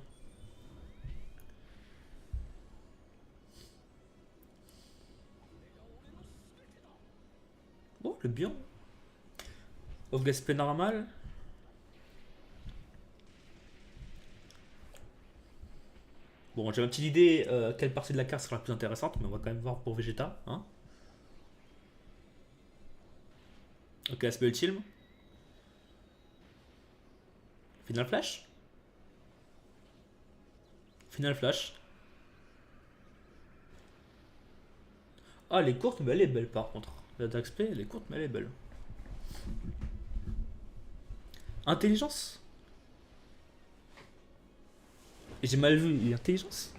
Oh, elle est bien. Off SP normal. Bon, j'ai ma petite idée quelle partie de la carte sera la plus intéressante, mais on va quand même voir pour Vegeta. Hein. Ok, SP ultime. Final Flash. Final Flash. Ah, elle est courte, mais elle est belle par contre. L'attaque SP, elle est courte, mais elle est belle. Intelligence. J'ai mal vu, intelligence.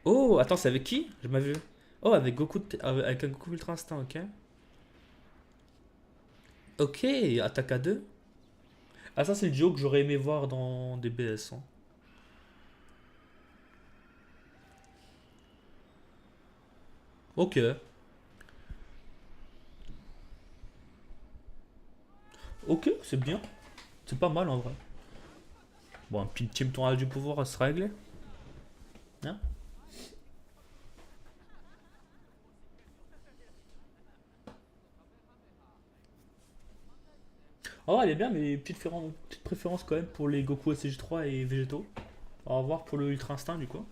Oh, attends, c'est avec qui? J'ai mal vu. Oh, avec Goku, avec un Goku Ultra Instinct, ok. Ok, attaque à 2. Ah, ça, c'est le duo que j'aurais aimé voir dans des BS. Hein. Ok. Ok, c'est bien. C'est pas mal en vrai. Bon, un petit team tournoi du pouvoir à se régler. Hein. Oh, elle est bien, mais petite préférence quand même pour les Goku SG3 et Végétaux. On va voir pour le Ultra Instinct du coup.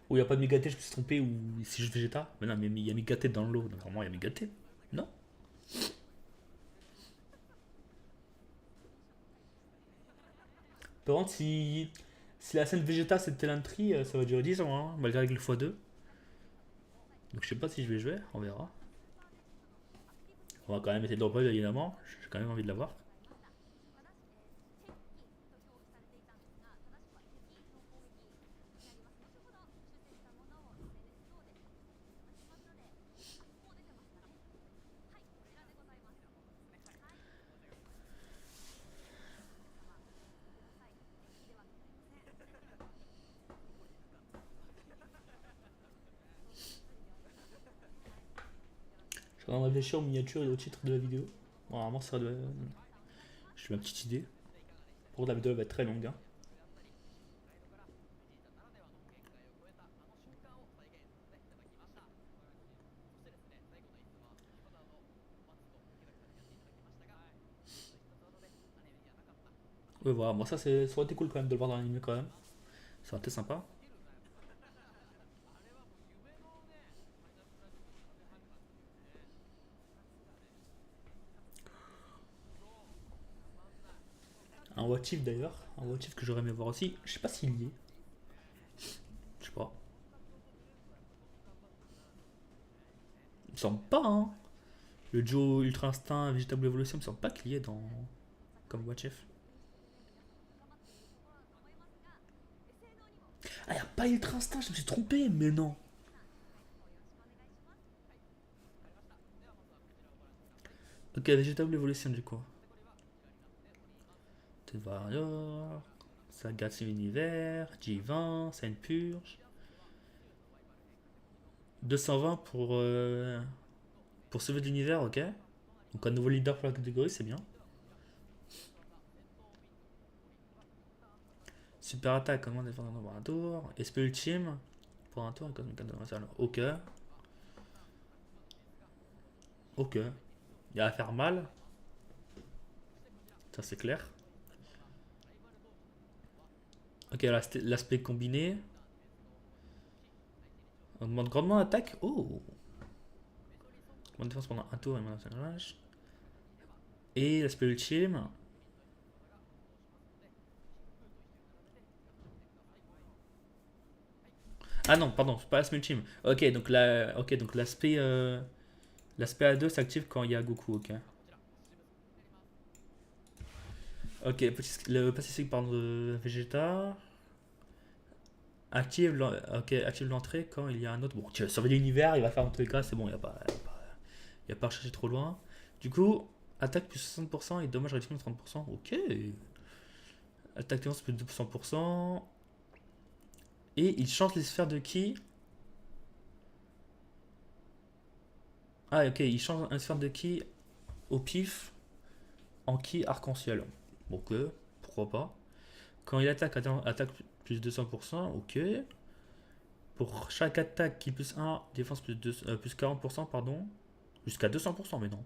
Ou il n'y a pas de Mégaté, je me suis trompé, ou c'est juste Vegeta. Mais non, mais il y a Mégaté dans l'eau, donc normalement il y a Mégaté. Non. Par contre, si la scène Vegeta c'était l'entrée, ça va durer 10 ans, hein, malgré avec le x2. Donc je sais pas si je vais jouer, on verra. On va quand même essayer de le reprendre évidemment, j'ai quand même envie de l'avoir. Je suis en train de réfléchir aux miniatures et au titre de la vidéo. Bon, normalement ça doit. J'ai ma petite idée. Pour contre, la vidéo va être très longue. Hein. Ouais, voilà, moi ça, ça aurait été cool quand même de le voir dans l'anime quand même. Ça aurait été sympa. Un what if d'ailleurs, un what if que j'aurais aimé voir aussi. Je sais pas s'il y est. Je sais pas. Il me semble pas, hein. Le duo Ultra Instinct, Vegetable Evolution, il me semble pas qu'il y est dans. Comme what if. Ah, y a pas Ultra Instinct, je me suis trompé, mais non. Ok, Vegetable Evolution du coup. Warrior, Saga de l'univers, J20, Scène Purge. 220 pour sauver l'univers, ok. Donc un nouveau leader pour la catégorie, c'est bien. Super attaque, comment défendre un tour. SP ultime pour un tour et cosmic international. Ok. Ok. Il y a à faire mal. Ça c'est clair. Ok, l'aspect combiné. Augmente grandement l'attaque. Oh. Augmente défense pendant un tour et mon personnage. Et l'aspect ultime. Ah non, pardon, c'est pas l'aspect ultime. Ok, donc l'aspect A2 s'active quand il y a Goku, ok. Ok, le pacifique pardon, de Vegeta. Active l'entrée quand il y a un autre. Bon, tu vas surveiller l'univers, il va faire un truc là, c'est bon, il n'y a pas à chercher trop loin. Du coup, Attaque plus 60% et dommage réduction de 30%. Ok. Attaque défense plus de 200%. Et il change les sphères de ki. Ah ok, il change une sphère de ki au pif en ki arc-en-ciel. Ok, pourquoi pas. Quand il attaque, attaque plus 200%, ok. Pour chaque attaque qui plus 1, défense plus 40%, pardon. Jusqu'à 200%, mais non.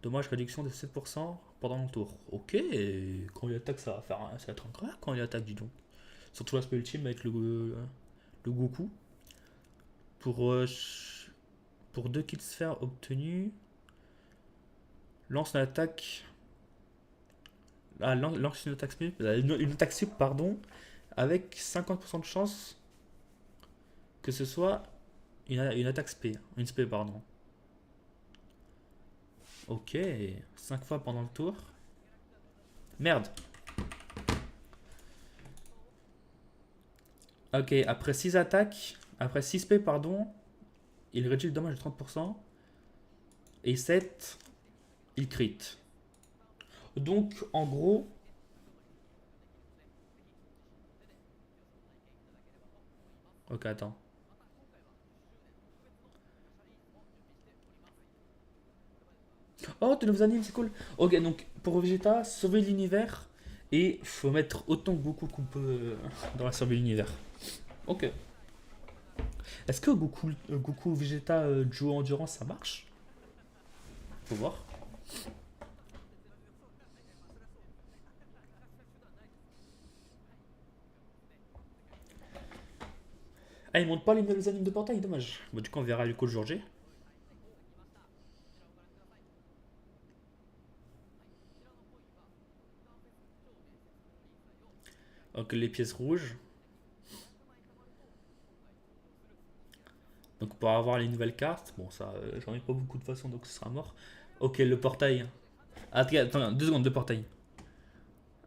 Dommage réduction de 7% pendant le tour. Ok, et quand il attaque, ça va être incroyable quand il attaque, dis donc. Surtout l'aspect ultime avec le Goku. Pour, euh, pour 2 kills sphères obtenus, lance une attaque. Ah, lance une attaque sup, une attaque sup, pardon, avec 50% de chance que ce soit une attaque SP. Une SP, pardon. Ok, 5 fois pendant le tour. Merde. Ok, après 6 attaques, après 6 P, pardon, il réduit le dommage de 30%. Et 7, il crit. Donc, en gros. Ok, attends. Oh, de nouveaux animes, c'est cool. Ok, donc pour Vegeta, sauver l'univers. Et faut mettre autant de Goku qu'on peut dans la survie de l'univers. Ok. Est-ce que Goku Vegeta duo endurance ça marche? Faut voir. Ah, ils montrent pas les nouvelles animes de portail, dommage. Bon, du coup, on verra du coup le jour J. Donc, les pièces rouges. Donc, pour avoir les nouvelles cartes. Bon, ça, j'en ai pas beaucoup de façon, donc ce sera mort. Ok, le portail. Ah, attends, 2 secondes, de portail.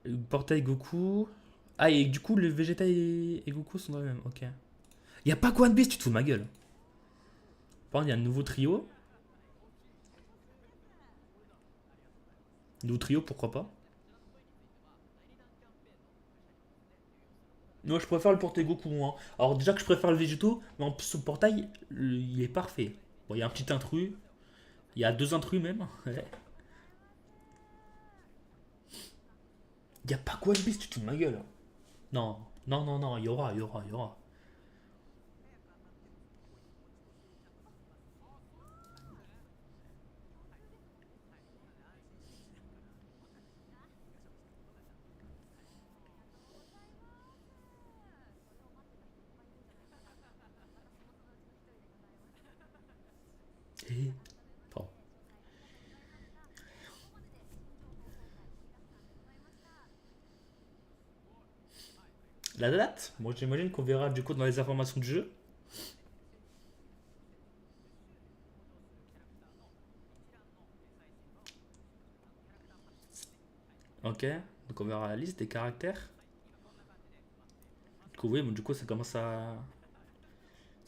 Le portail Goku. Ah, et du coup, le Vegeta et Goku sont dans le même. Ok. Y a pas One Piece, tu te fous de ma gueule. Par contre, il y a un nouveau trio. Nouveau trio, pourquoi pas. Moi, je préfère le portail Goku, hein. Alors, déjà que je préfère le Végéto, mais en plus, ce portail, il est parfait. Bon, il y a un petit intrus. Il y a 2 intrus même. Ouais. Il y a pas One Piece, tu te fous de ma gueule. Non, non, non, non, il y aura. Et... Pardon. La date, moi j'imagine qu'on verra du coup dans les informations du jeu. Ok, donc on verra la liste des caractères. Du coup, oui, bon, du coup, ça commence à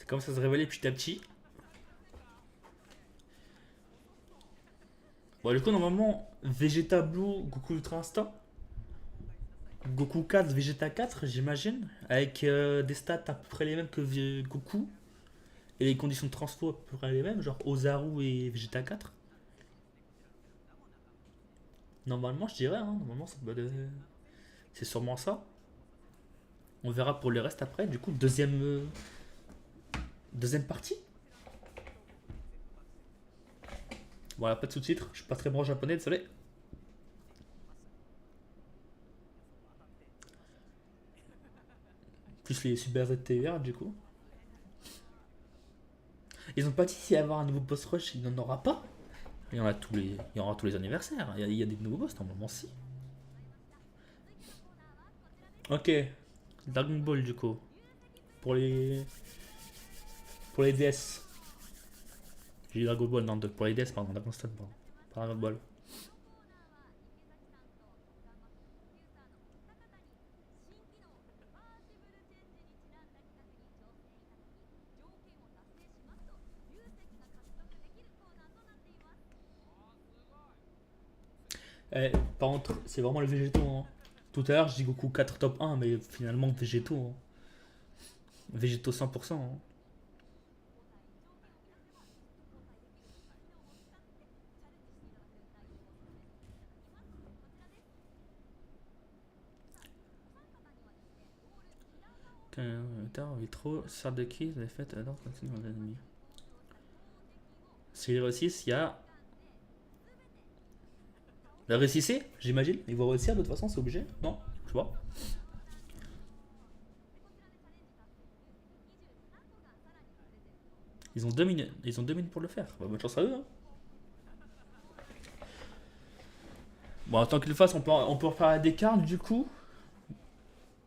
se révéler petit à petit. Bon, du coup, normalement, Vegeta Blue, Goku Ultra Instinct, Goku 4, Vegeta 4, j'imagine, avec des stats à peu près les mêmes que Goku, et les conditions de transfo à peu près les mêmes, genre Ozaru et Vegeta 4. Normalement, je dirais, hein, normalement, c'est sûrement ça. On verra pour le reste après. Du coup, deuxième partie. Voilà, pas de sous-titres, je suis pas très bon en japonais, désolé. Plus les Super ZTR, du coup. Ils ont pas dit s'il y avoir un nouveau boss rush, il n'y en aura pas. Il y aura tous les anniversaires. Il y a des nouveaux boss, normalement, si. Ok, Dragon Ball, du coup. Pour les, pour les DS. J'ai dit Dragon Ball, non, pour les DS, pardon, Dragon Stone, pardon. Pas Dragon Ball. Eh, par contre, c'est vraiment le végétaux. Hein. Tout à l'heure, je dis Goku 4 top 1, mais finalement, végétaux. Hein. Végétaux 100%. Hein. Trop, sort de qui vous avez fait alors continuez dans l'ennemi. S'ils réussissent, il y a. Réussissez, j'imagine. Ils vont réussir de toute façon, c'est obligé. Non je vois. Ils ont 2 minutes. Ils ont 2 minutes pour le faire. Bah, bonne chance à eux. Hein. Bon, en tant qu'ils le fassent, on peut refaire des cartes du coup.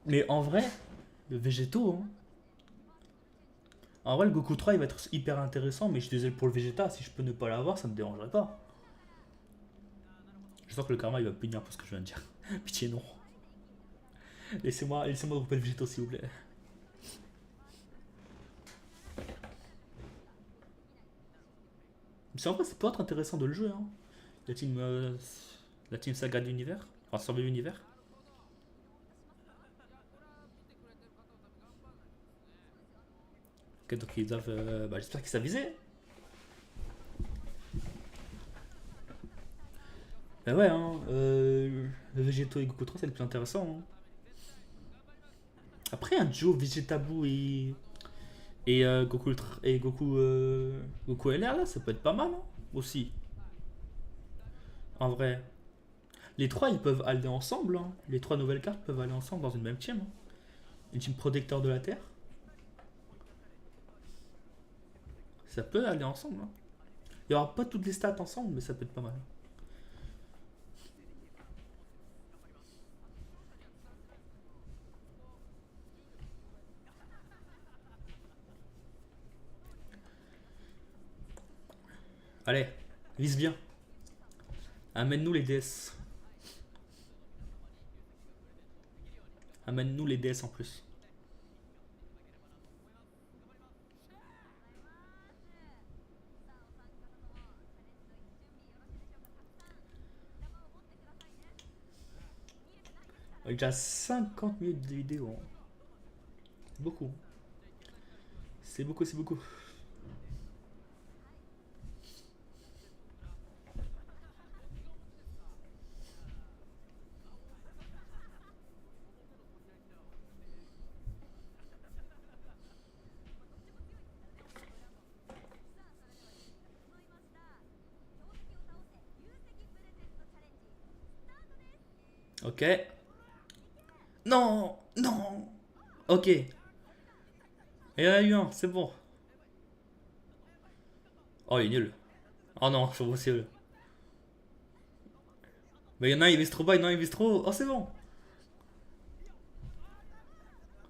Mais en vrai, le végétaux. Hein. En vrai, le Goku 3 il va être hyper intéressant, mais je suis désolé pour le Vegeta. Si je peux ne pas l'avoir, ça me dérangerait pas. Je sens que le karma il va me punir pour ce que je viens de dire. Pitié, non. Laissez-moi dropper le végétaux s'il vous plaît. Mais en vrai, c'est peut être intéressant de le jouer. Hein. La team Saga de l'univers. Enfin, Survey l'univers. Ok, donc ils doivent. Bah, j'espère qu'ils savent viser. Bah ouais, hein. Le Végéto et Goku 3, c'est le plus intéressant. Hein. Après, un duo Végétabou et Goku, et Goku LR, là, ça peut être pas mal. Hein, aussi. En vrai. Les trois, ils peuvent aller ensemble. Hein. Les trois nouvelles cartes peuvent aller ensemble dans une même team. Hein. Une team protecteur de la Terre. Ça peut aller ensemble. Hein. Il n'y aura pas toutes les stats ensemble, mais ça peut être pas mal. Allez, vise bien. Amène-nous les DS. Amène-nous les DS en plus. Avec déjà 50 minutes de vidéo. Hein. C'est beaucoup. C'est beaucoup, c'est beaucoup. Ok. Non, non. Ok. Il y en a eu un, c'est bon. Oh, il est nul. Oh non, c'est possible. Mais il y en a un, il vise trop bas, il y en a un, il vise trop haut. Oh, c'est bon.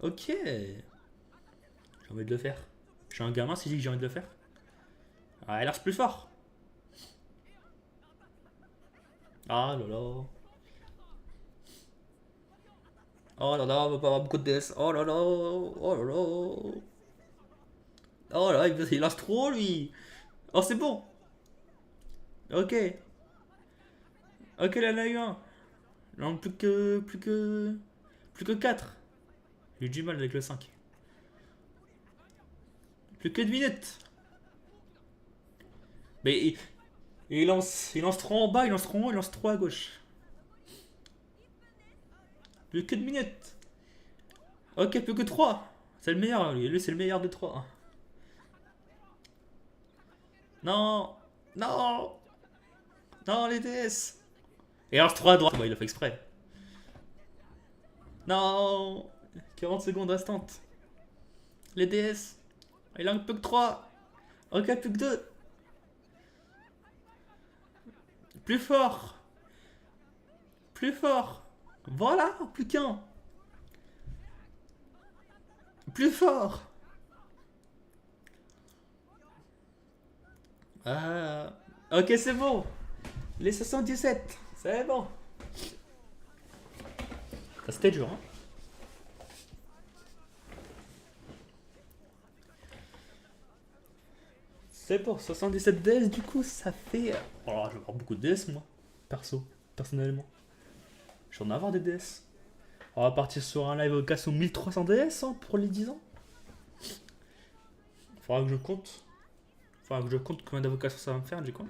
Ok. J'ai envie de le faire. Je suis un gamin si je dis que j'ai envie de le faire. Ah, il lance plus fort. Ah là là. Oh là là, on va pas avoir beaucoup de DS. Oh là là. Oh là là. Oh là, il lance trop lui. Oh, c'est bon. Ok. Ok, là, il y en a eu un. Non, plus que 4. J'ai eu du mal avec le 5. Plus que 2 minutes. Mais il lance trop en bas, il lance trop en haut, il lance trop à gauche. Plus que 2 minutes. Ok, plus que 3. C'est le meilleur, lui. Lui, c'est le meilleur des 3. Non. Non. Non, les DS. Et il lance 3 à droite. Bah, il a fait exprès. Non. 40 secondes restantes. Les DS. Il en plus que 3. Ok, plus que 2. Plus fort. Plus fort. Voilà, plus qu'un. Plus fort. Ah. Ok, c'est bon. Les 77. C'est bon. Ça c'était dur, hein. C'est bon, 77 DS, du coup, ça fait. Oh, je vais avoir beaucoup de DS, moi, perso. personnellement. J'en ai avoir des DS. On va partir sur un live occasion 1300 DS hein, pour les 10 ans. Faudra que je compte. Faudra que je compte combien d'avocations ça va me faire du coup.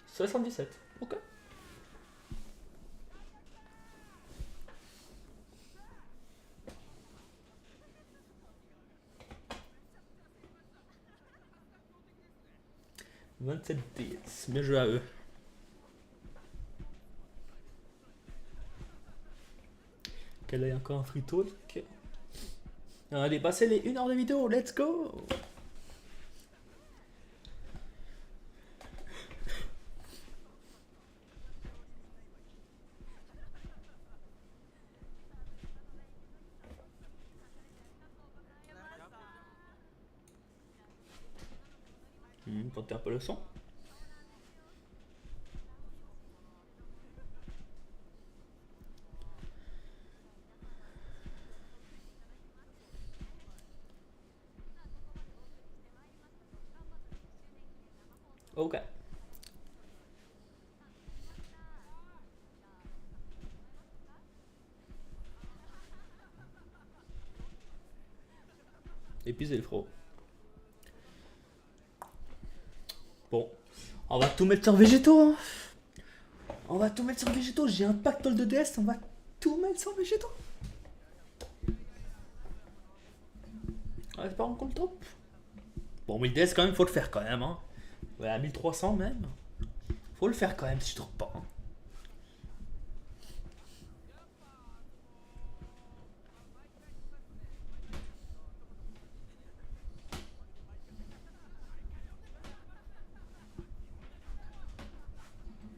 77. Ok. « 27 DS. Bien joué à eux. Quel est encore un free talk. On a dépassé les 1 heure de vidéo. Let's go. Tenter un peu le son. Ok. Épuisé le frérot. Bon. On va tout mettre sur végétaux. Hein. On va tout mettre sur végétaux. J'ai un pactole de DS. On va tout mettre sur végétaux. Ah, c'est pas en compte trop. Bon, 1000 DS quand même, faut le faire quand même. Hein. Ouais, à 1300 même. Faut le faire quand même si je trouve pas. Hein.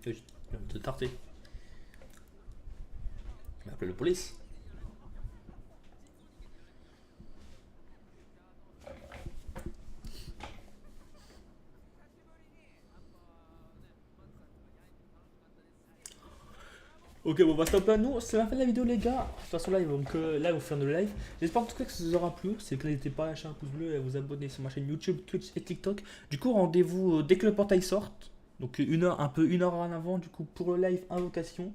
Je vais te tarter. Je vais appeler le police. Ok, bon, bah stop là, nous, c'est la fin de la vidéo, les gars. De toute façon, là, donc, là, vous faire de live. J'espère en tout cas que ça vous aura plu. C'est que n'hésitez pas à lâcher un pouce bleu et à vous abonner sur ma chaîne YouTube, Twitch et TikTok. Du coup, rendez-vous dès que le portail sorte. Donc, une heure en avant, du coup, pour le live invocation.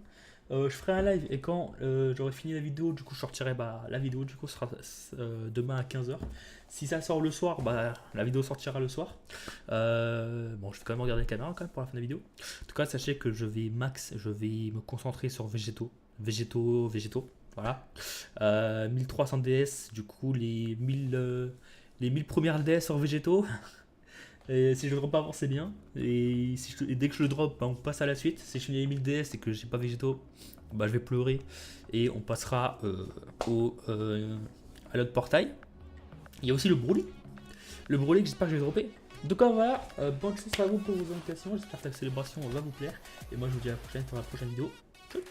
Je ferai un live et quand j'aurai fini la vidéo, du coup, je sortirai la vidéo. Du coup, sera demain à 15h. Si ça sort le soir, bah, la vidéo sortira le soir. Bon, je vais quand même regarder la caméra quand même pour la fin de la vidéo. En tout cas, sachez que je vais me concentrer sur végétaux. Végétaux. Voilà. 1300 DS, du coup, les 1000 premières DS sur végétaux. Et si je le drop pas avant, c'est bien. Et dès que je le drop, bah, on passe à la suite. Si je finis les 1000 DS et que j'ai pas végétaux, bah, je vais pleurer. Et on passera à l'autre portail. Il y a aussi le Broly. Le Broly que j'espère que je vais dropper. Donc voilà, bonne chance à vous pour vos invocations. J'espère que la célébration va vous plaire. Et moi je vous dis à la prochaine pour la prochaine vidéo. Ciao.